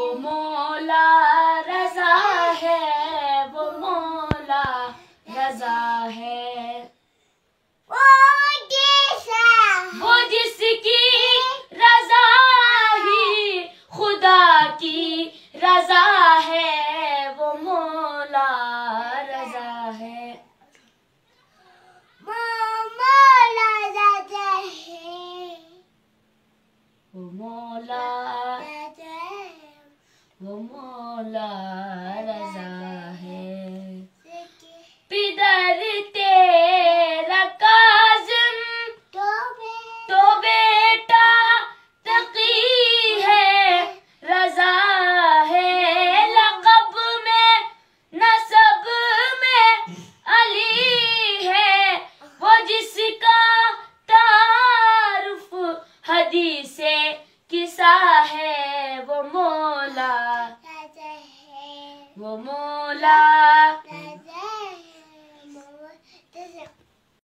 वो मौला रज़ा है, वो मौला रज़ा है। वो जिसकी रज़ा ही खुदा की रज़ा है, वो मौला रज़ा है। वो मौला रज़ा है। पिदर तेरा काज़िम तो बेटा तकी है, रज़ा है। लक़ब में नसब में अली है, वो जिसका तारुफ हदीसे किसा है, वो मौला